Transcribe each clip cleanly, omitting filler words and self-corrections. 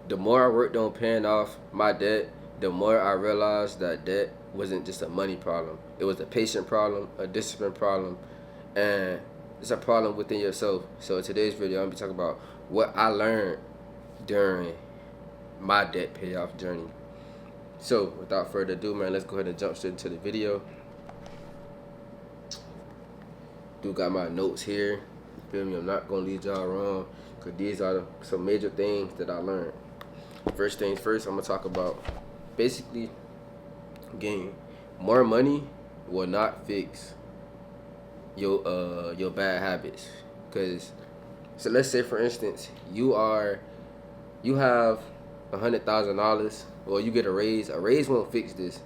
the more I worked on paying off my debt, the more I realized that debt wasn't just a money problem. It was a patient problem, a discipline problem, and it's a problem within yourself. So in today's video, I'm gonna be talking about what I learned during my debt payoff journey. So without further ado, man, let's go ahead and jump straight into the video. Do got my notes here. You feel me? I'm not gonna lead y'all wrong, cause these are some major things that I learned. First things first, I'm gonna talk about basically, again, more money will not fix your bad habits. Cause so let's say for instance you have $100,000, or you get a raise. A raise won't fix this.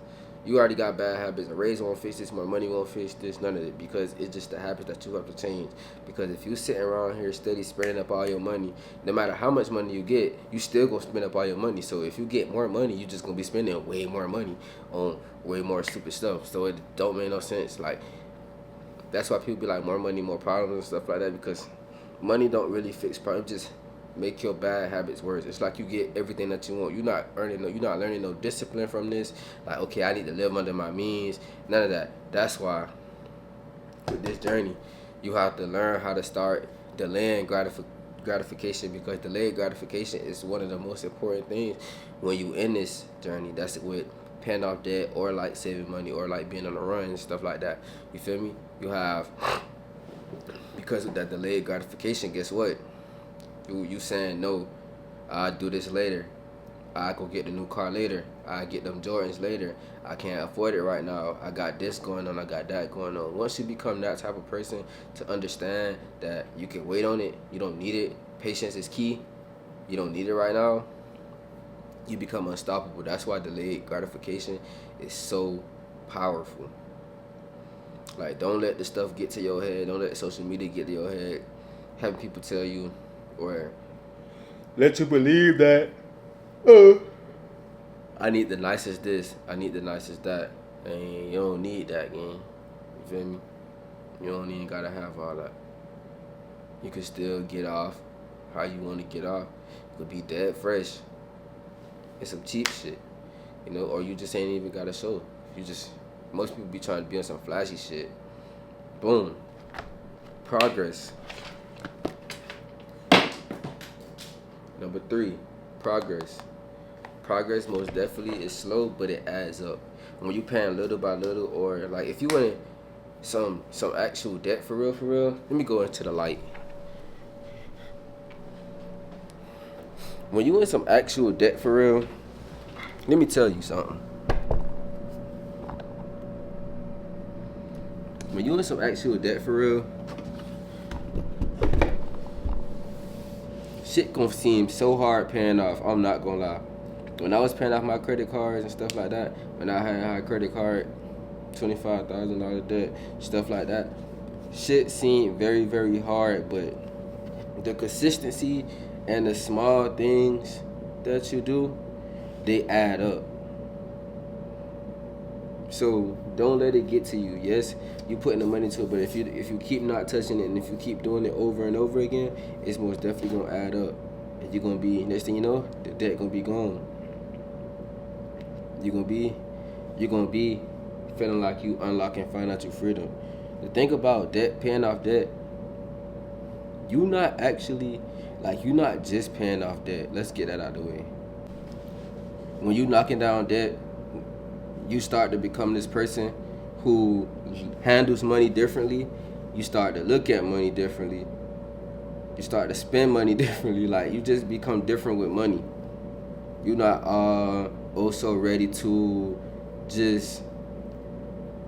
You already got bad habits. A raise won't fix this. More money won't fix this. None of it, because it's just the habits that you have to change. Because if you sitting around here steady spending up all your money, no matter how much money you get, you still gonna spend up all your money. So if you get more money, you just gonna be spending way more money on way more stupid stuff. So it don't make no sense. Like, that's why people be like, more money, more problems and stuff like that, because money don't really fix problems. Just make your bad habits worse. It's like you get everything that you want. You're not learning no discipline from this. Like, okay, I need to live under my means. None of that. That's why with this journey, you have to learn how to start delaying gratification, because delayed gratification is one of the most important things when you in this journey. That's it with paying off debt, or like saving money, or like being on the run and stuff like that. You feel me? You have, because of that delayed gratification, guess what? You saying, no, I'll do this later. I go get the new car later. I get them Jordans later. I can't afford it right now. I got this going on. I got that going on. Once you become that type of person to understand that you can wait on it, you don't need it. Patience is key. You don't need it right now. You become unstoppable. That's why delayed gratification is so powerful. Like, don't let the stuff get to your head. Don't let social media get to your head. Having people tell you, or let you believe that, I need the nicest this, I need the nicest that. And you don't need that, gang. You feel me? You don't even gotta have all that. You can still get off how you want to get off. You could be dead fresh. It's some cheap shit, or you just ain't even gotta show. Most people be trying to be on some flashy shit. Boom. Progress. Number 3, progress. Progress most definitely is slow, but it adds up. When you paying little by little, or like if you in some actual debt for real, let me go into the light. When you in some actual debt for real, let me tell you something. When you in some actual debt for real, shit gonna seem so hard paying off. I'm not gonna lie. When I was paying off my credit cards and stuff like that, when I had a high credit card, $25,000 debt, stuff like that, shit seemed very, very hard. But the consistency and the small things that you do, they add up. So don't let it get to you. Yes, you putting the money to it, but if you keep not touching it, and if you keep doing it over and over again, it's most definitely gonna add up. And you're gonna be, next thing you know, the debt gonna be gone. You're gonna be feeling like you unlocking financial freedom. The thing about debt, paying off debt, you're not just paying off debt. Let's get that out of the way. When you knocking down debt, you start to become this person who handles money differently. You start to look at money differently. You start to spend money differently. Like, you just become different with money. You're not also ready to just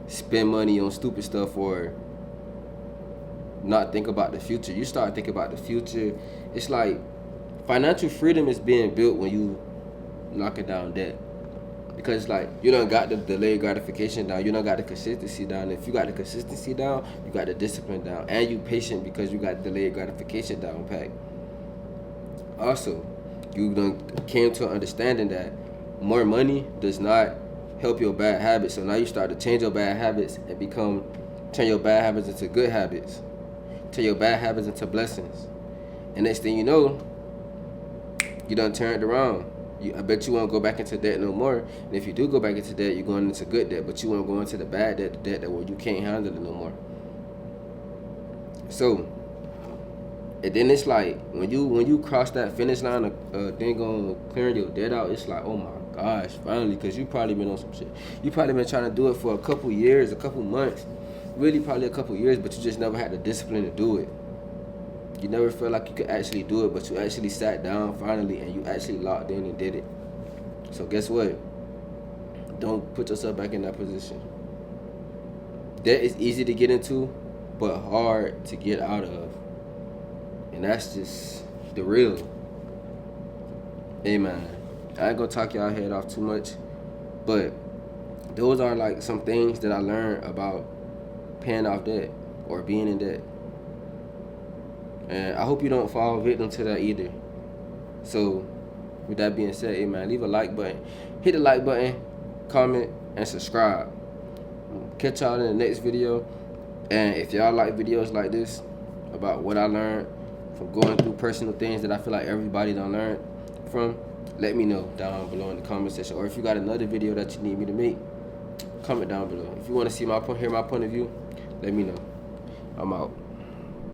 spend money on stupid stuff, or not think about the future. You start thinking about the future. It's like financial freedom is being built when you knocking down debt. Because like, you done got the delayed gratification down, you done got the consistency down. If you got the consistency down, you got the discipline down, and you patient because you got delayed gratification down pat. Also, you done came to an understanding that more money does not help your bad habits. So now you start to change your bad habits and turn your bad habits into good habits, turn your bad habits into blessings. And next thing you know, You done turned around. I bet you won't go back into debt no more. And if you do go back into debt, you're going into good debt, but you won't go into the bad debt, the debt that where you can't handle it no more. So, and then it's like when you cross that finish line of then going clearing your debt out, it's like, oh my gosh, finally, because you probably been on some shit. You probably been trying to do it for a couple years, a couple months, really probably a couple years, but you just never had the discipline to do it. You never felt like you could actually do it, but you actually sat down finally and you actually locked in and did it. So guess what? Don't put yourself back in that position. Debt is easy to get into, but hard to get out of. And that's just the real. Hey man, I ain't gonna talk y'all head off too much, but those are like some things that I learned about paying off debt or being in debt. And I hope you don't fall victim to that either. So, with that being said, hey man, leave a like button. Hit the like button, comment, and subscribe. Catch y'all in the next video. And if y'all like videos like this, about what I learned from going through personal things that I feel like everybody done learned from, let me know down below in the comment section. Or if you got another video that you need me to make, comment down below. If you want to see hear my point of view, let me know. I'm out.